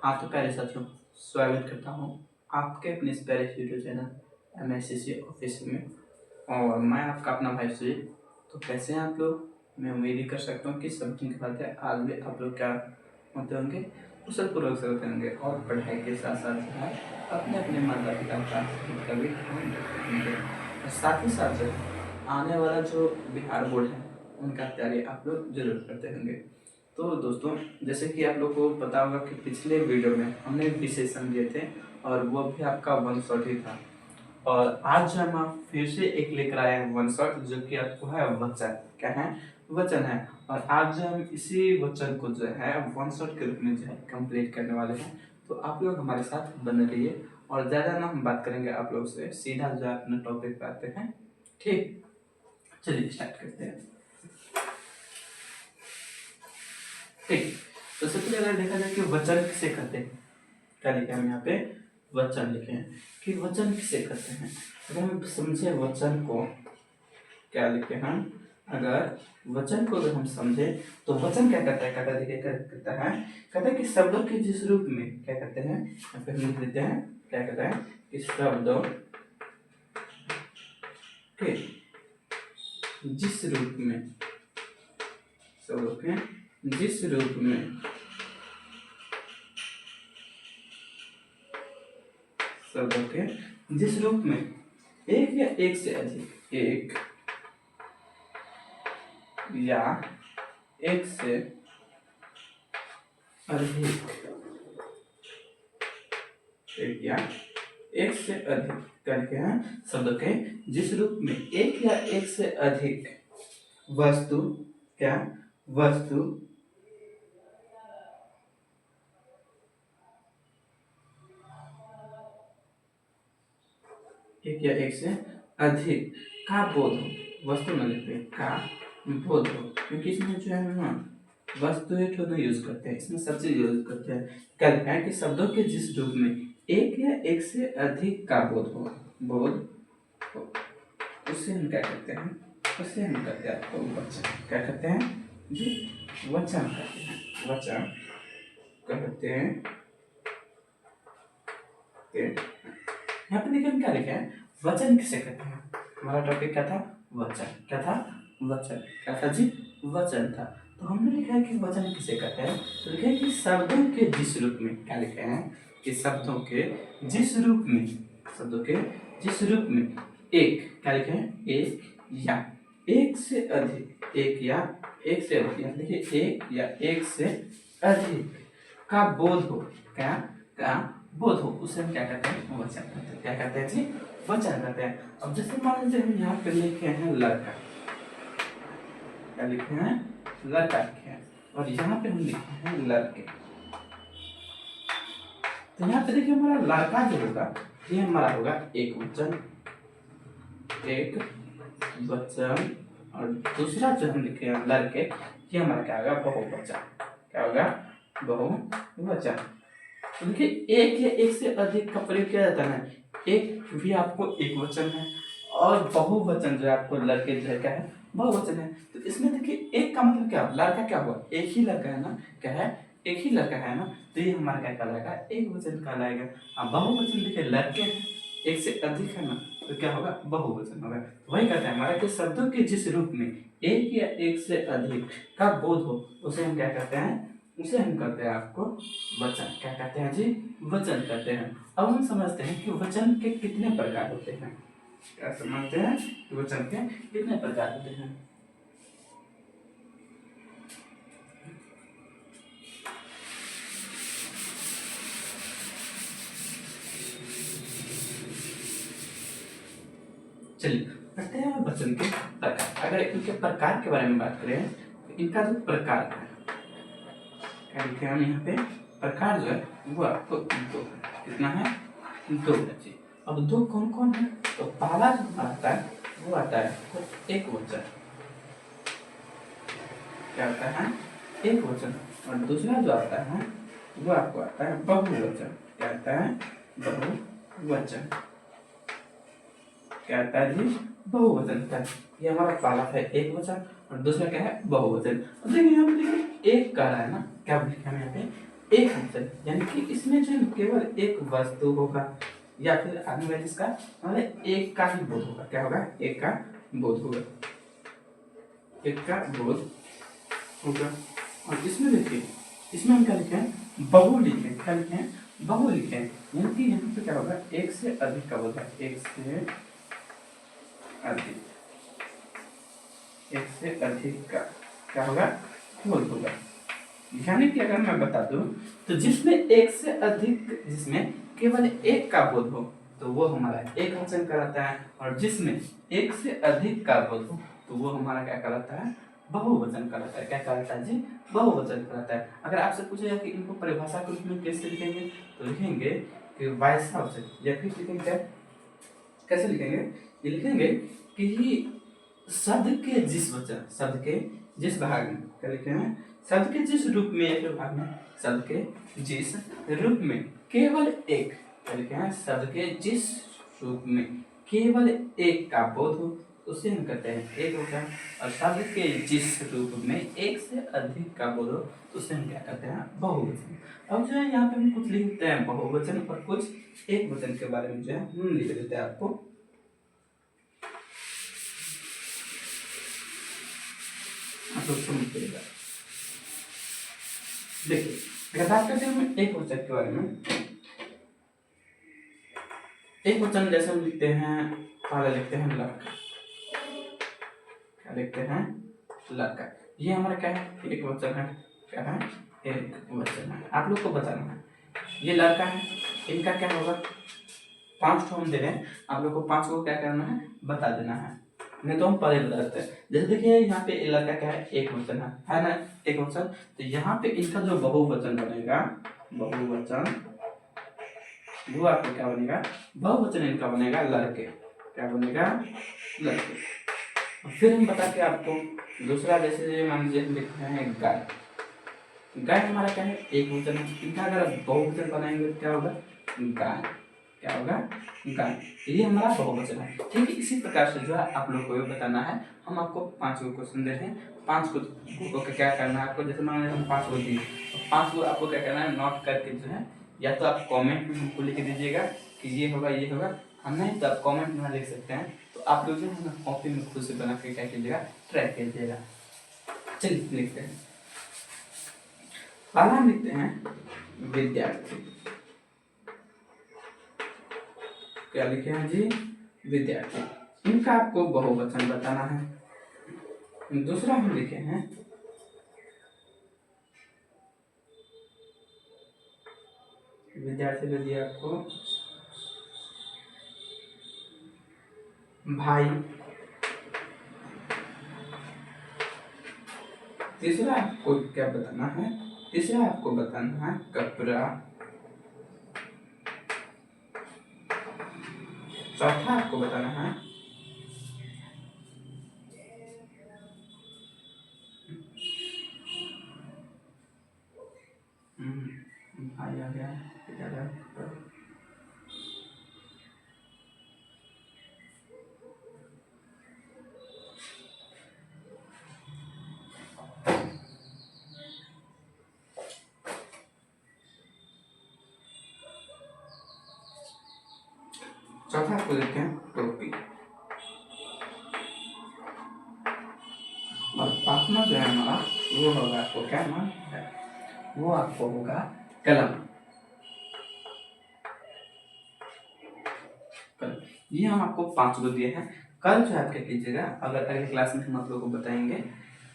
हाँ तो प्यारे साथियों, स्वागत करता हूँ आपके अपने इस प्यारे यूट्यूब चैनल MSCC ऑफिस में। और मैं आपका अपना भाई सुजीत। तो कैसे हैं आप लोग? मैं उम्मीद ही कर सकता हूँ कि सब ठीक बात है। आज भी आप लोग क्या होते होंगे, कुशल पूर्वक से होते होंगे और पढ़ाई के साथ साथ जो है अपने अपने माता पिता का भी ध्यान रखते होंगे। और साथ ही साथ जो आने वाला जो बिहार बोर्ड है उनका तैयारी आप लोग जरूर करते होंगे। तो दोस्तों, जैसे कि आप लोग को पता होगा कि पिछले वीडियो में हमने विशेषण दिए थे और वो भी आपका वन शॉट ही था। और आज जो हम फिर से एक लेकर आए हैं वन शॉट, जो कि आपको है वचन। क्या है? वचन है। और आज जो हम इसी वचन को जो है वन शॉट के रूप में जो है कंप्लीट करने वाले हैं। तो आप लोग हमारे साथ बने रहिए और ज़्यादा ना हम बात करेंगे आप लोग से, सीधा जो है अपने टॉपिक पे आते हैं। ठीक, चलिए स्टार्ट करते हैं। ठीक, तो सबसे पहले अगर देखा जाए कि वचन किसे कहते हैं, क्या लिखे हम यहाँ पे वचन लिखे हैं कि वचन किसे कहते हैं। अगर हम समझे वचन को, क्या लिखे हम, अगर वचन को अगर हम समझे तो वचन क्या करता है, कहता है, देखिए कहता है, कहता है कि शब्दों के जिस रूप में, क्या कहते हैं, यहाँ पे हम लिख देते हैं, क्या कहता है कि शब्दों के जिस रूप में, शब्दों के जिस रूप में, शब्दों के जिस रूप में एक या एक से अधिक, एक या एक से अधिक, एक या एक से अधिक करके हैं शब्द के जिस रूप में एक या एक से अधिक वस्तु, क्या वस्तु, एक या एक से अधिक का बोध हो, वस्तु न लिखते का बोध हो, क्योंकि इसमें जो है ना वस्तु नहीं यूज करते हैं, इसमें सब चीज यूज करते हैं। क्या लिखा है कि शब्दों के जिस रूप में एक या एक से अधिक का बोध हो, बोध हो, उसे हम क्या कहते हैं, उसे हम कहते हैं तो वचन। क्या कहते हैं जी? वचन कहते हैं, वचन कहते हैं। यहाँ पे देखिए हम क्या लिखे हैं, वचन किसे कहते हैं। हमारा टॉपिक क्या था? वचन। क्या था? वचन। क्या था जी? वचन था। तो हमने लिखा है कि वचन किसे कहते हैं, तो लिखा है कि शब्दों के जिस रूप में, क्या लिखे हैं कि शब्दों के जिस रूप में, शब्दों के जिस रूप में एक, क्या लिखे हैं, एक या एक से अधिक, एक या एक से अधिक, देखिए एक या एक से अधिक का बोध हो, क्या का बोध हो, उसे हम क्या कहते हैं, वचन कहते हैं। क्या कहते हैं जी? वचन कहते हैं। अब जैसे मान लीजिए हम यहाँ पे लिखे हैं लड़का, क्या लिखे हैं, लड़का लिखे हैं, और यहाँ पे हम लिखे हैं लड़के। तो यहाँ पे देखिए हमारा लड़का जो होगा ये हमारा होगा एक वचन, एक वचन, और दूसरा जो हम लिखे हैं लड़के, ये हमारा क्या होगा, बहुवचन। क्या होगा? बहुवचन। तो देखिए एक या एक से अधिक का प्रयोग किया जाता है। एक भी आपको एक वचन है और बहुवचन जो है आपको लड़के जो है क्या है, बहुवचन है। तो इसमें देखिए एक का मतलब क्या, लड़का क्या हुआ, एक ही लड़का है ना, क्या है, एक ही लड़का है ना, तो ये हमारा क्या कहलाएगा, एक वचन कहलाएगा। अब बहुवचन देखिए लड़के हैं, एक से अधिक है ना, तो क्या होगा, बहुवचन होगा। वही कहते हैं हमारा कि शब्दों के जिस रूप में एक या एक से अधिक का बोध हो, उसे हम क्या कहते हैं, उसे हम कहते हैं आपको वचन। क्या कहते हैं जी? वचन कहते हैं। अब हम समझते हैं कि वचन के कितने प्रकार होते हैं। क्या समझते हैं कि वचन के कितने प्रकार होते हैं। चलिए पढ़ते हैं वचन के प्रकार। अगर इनके प्रकार के बारे में बात करें तो इनका जो प्रकार है, क्या लिखे हम यहाँ पे, प्रकार जो है वो आपको दो, कितना है, दो बच्चे। अब दो कौन कौन है, तो पहला जो आता है वो आता है तो एक वचन, क्या आता है, एक वचन, और दूसरा जो आता है वो आपको आता है बहुवचन। क्या आता है, बहुवचन। क्या आता है जी? बहुवचन का। ये हमारा पहला है एक वचन और दूसरा क्या है, बहुवचन। अब देखिए यहाँ पे देखिए एक कह रहा है ना, क्या लिखा है यहाँ पे, एक वचन, यानी कि इसमें जो है केवल एक वस्तु होगा या फिर आदमी है जिसका मतलब एक का ही बोध होगा। क्या होगा? एक का बोध होगा, एक का बोध होगा। और इसमें देखिए, इसमें हम क्या लिखे हैं? बहु लिखे। क्या लिखे हैं? बहु लिखे। यानी कि यहाँ पे क्या होगा? एक से अधिक का बोध है, एक से अधिक, एक से अधिक का क्या होगा? बोध होगा। यानी कि अगर मैं बता दूं तो जिसमें एक से अधिक, जिसमें केवल एक का बोध हो तो वो हमारा एक वचन कहलाता है, और जिसमें एक से अधिक का बोध हो तो वो हमारा क्या कहलाता है? बहुवचन कहलाता है। क्या कहलाता है जी? बहुवचन कहलाता है। अगर आपसे पूछेगा कि इनको परिभाषा के रूप में कैसे लिखेंगे, तो लिखेंगे कि वायसावचन, या फिर लिखेंगे कैसे लिखेंगे? ये लिखेंगे कि शब्द के जिस वचन, शब्द के जिस भाग में, क्या लिखे हैं? शब्द के जिस रूप में या फिर भाग में, शब्द के जिस रूप में केवल एक, क्या लिखे हैं? शब्द के जिस रूप में केवल एक का बोध हो उसे हम कहते हैं एक वचन, और शब्द के जिस रूप में एक से अधिक का बोध हो तो उसे हम क्या कहते हैं? बहुवचन। अब जो है यहाँ पे हम कुछ लिखते हैं बहुवचन और कुछ एक वचन के बारे में जो है हम लिख देते हैं आपको। आप लोग समझिएगा। देखिए, अगर बात करते हैं एक वचन के बारे में, एक वचन जैसे हम लिखते हैं, पहले लिखते हैं लड़का। क्या लिखते हैं? लड़का। ये हमारा क्या है? एक वचन है। क्या है? एक वचन है। आप लोग को बताना है ये लड़का है, इनका क्या होगा? 5 ठो हम दे रहे हैं, आप लोग को 5 को क्या करना है? बता देना है, नहीं तो हम पहले बता देते हैं। जैसे देखिए यहाँ पे लड़का क्या है? एक वचन है ना? एक वचन। तो यहाँ पे इनका जो बहुवचन बनेगा, बहुवचन, वो आपको क्या बनेगा? बहुवचन इनका बनेगा लड़के। क्या बनेगा? लड़के। फिर हम बता के आपको दूसरा, जैसे मान लीजिए हम लिखते हैं गाय। गाय हमारा क्या है? एक वचन है। इनका अगर बहुवचन बनाएंगे तो क्या होगा? गाय। क्या होगा? गाय। ये हमारा बहुवचन है। ठीक है, इसी प्रकार से जो है आप लोग को ये बताना है। हम आपको 5 गो क्वेश्चन देते हैं, 5 को क्या करना है आपको? जैसे मान लीजिए हम 5 गो दिए, 5 गो आपको क्या करना है? नोट करके जो है, या तो आप कमेंट में हमको लिख दीजिएगा कि ये होगा ये होगा, हम नहीं तो आप कमेंट में लिख सकते हैं। तो आप लोग जो है ना कॉपी में खुद से बना के क्या कीजिएगा? ट्राई कीजिएगा। चलिए लिखते हैं। पहला लिखते हैं विद्यार्थी। क्या लिखे हैं जी? विद्यार्थी। इनका आपको बहुवचन बताना है। दूसरा हम लिखे हैं विद्यार्थी, ले दिया आपको भाई। तीसरा आपको क्या बताना है? तीसरा आपको बताना है कपड़ा। चौथा आपको बताना है भाई आ गया। चौथा आपको देखते हैं टोपी। और पांचवा जो है हमारा वो होगा आपको क्या नाम है? वो आपको होगा कलम। कलम। ये हम आपको 5 गो दिए हैं। कल जो आप क्या कीजिएगा, अगर अगले क्लास में हम आप लोगों को बताएंगे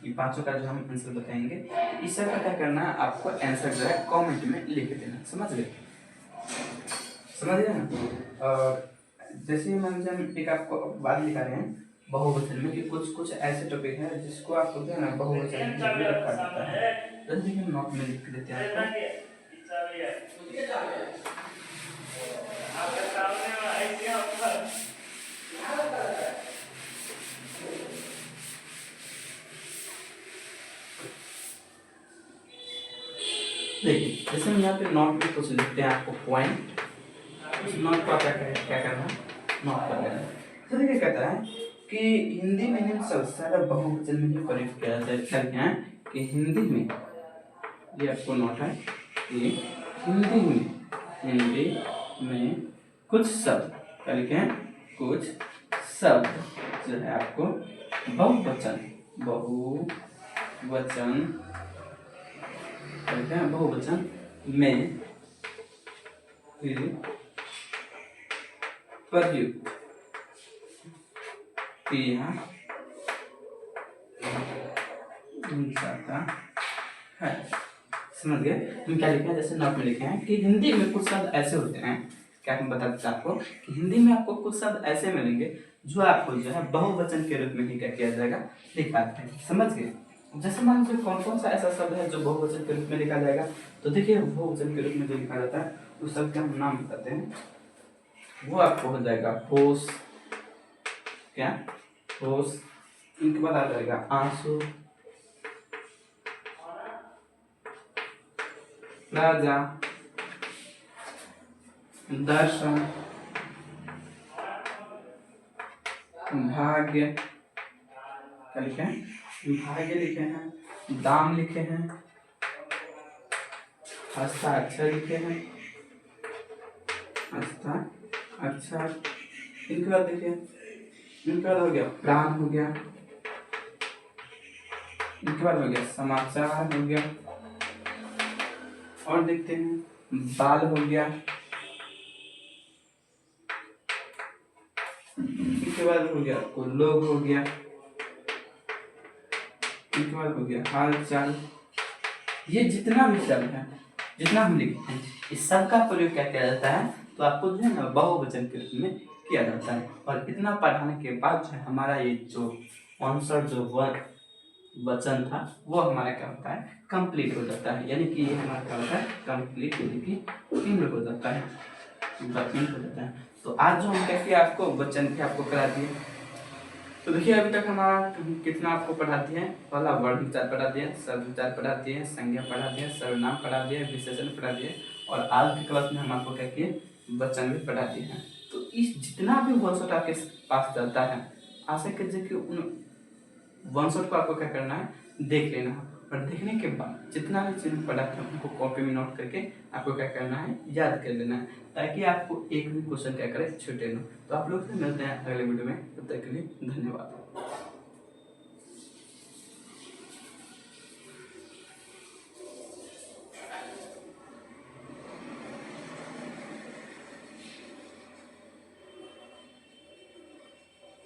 ये 5 का जो हम आंसर बताएंगे, इस सब का क्या करना है? आपको आंसर जो है कमेंट में लिख देना। समझ गए? समझ गए ना? और जैसे हम एक आपको बात दिखा रहे हैं बहुवचन में कि कुछ कुछ ऐसे टॉपिक है जिसको आपको जो है ना बहुवचन में रखा जाता है। जैसे देखिए नोट में लिख देते हैं आपको। देखिए जैसे हम यहाँ पे नोट में कुछ लिखते हैं आपको पॉइंट, उस नोट को क्या करना है? नोट कर लेना। तो देखिए कहता है कि हिंदी में निम्न सबसे ज्यादा बहुवचन में ही प्रयोग किया जाता है। क्या लिखे हैं कि हिंदी में, ये आपको नोट है, कि हिंदी में कुछ शब्द क्या लिखे हैं, कुछ शब्द जो है आपको बहुवचन में प्रयुक्त किया जाता है। समझ गए? हम क्या लिखे हैं, जैसे नोट में लिखे हैं कि हिंदी में कुछ शब्द ऐसे होते हैं, क्या हम बता देते हैं आपको कि हिंदी में आपको कुछ शब्द ऐसे मिलेंगे जो आपको जो है बहुवचन के रूप में ही क्या किया जाएगा, लिखा जाएगा। समझ गए? जैसे मान लीजिए कौन कौन सा ऐसा शब्द है जो बहुवचन के रूप में लिखा जाएगा, तो देखिए बहुवचन के रूप में जो लिखा जाता है उस शब्द का हम नाम बताते हैं। वो आपको हो जाएगा होश, क्या होश, इनके बाद आ जाएगा आंसू, राजा, दर्शन, भाग्य, क्या लिखे हैं, भाग्य लिखे हैं, दाम लिखे हैं, हस्ताक्षर लिखे हैं, हस्ताक्षर, इनके बाद देखिए, इनके बाद हो गया प्राण हो गया, इनके बाद हो गया समाचार हो गया, और देखते हैं बाल हो गया, इसके बाद हो गया लोग हो गया, इसके बाद हो गया हाल चाल। ये जितना भी शब्द है, जितना हम लिखते हैं, इस सब का प्रयोग क्या किया जाता है, तो आपको जो है ना बहुवचन के रूप में किया जाता है। और इतना पढ़ाने के बाद जो है हमारा ये जो आंसर जो वचन था वो हमारा क्या होता है, कंप्लीट हो जाता है। यानी कि ये हमारा क्या होता है, कंप्लीट होने की पूर्ण हो जाता है, कंप्लीट हो जाता है। तो आज जो हम क्या किया, आपको वचन के आपको करा दिए। तो देखिए अभी तक हमारा कितना आपको पढ़ा दिए हैं, पहला वर्ण विचार पढ़ा दिया, शब्द विचार पढ़ा दिए, संज्ञा पढ़ा दिया, सर्वनाम पढ़ा दिया, विशेषण पढ़ा दिए, और आज की क्लास में हम आपको क्या किए, वचन भी पढ़ा दिए हैं। तो इस जितना भी वन शॉट आपके पास चलता है, आशा कीजिए कि उन वन शॉट को आपको क्या करना है, देख लेना है, और देखने के बाद जितना भी चीज पढ़ा था उनको कॉपी में नोट करके आपको क्या करना है, याद कर लेना है, ताकि आपको एक भी क्वेश्चन क्या करे छूटे ना। तो आप लोग से मिलते हैं अगले वीडियो में, तब तक के लिए धन्यवाद।